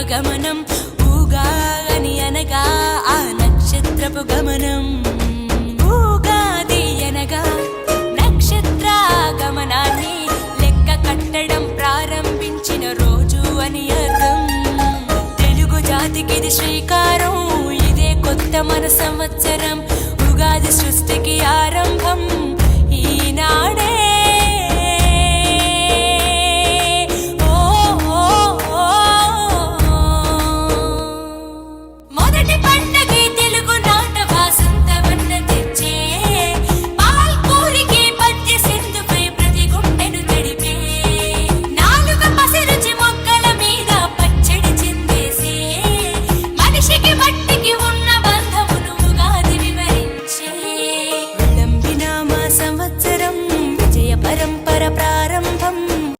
గమనం ఊగాని అనగా ఆ నక్షత్రపు గమనం ఊగాది అనగా నక్షత్ర గమనాన్ని లెక్క కట్టడం ప్రారంభించిన రోజు అని అర్థం తెలుగు జాతికిది శ్రీకారం ఇదే కొత్త మన సంవత్సరం ఉగాది సృష్టికి ఆరంభం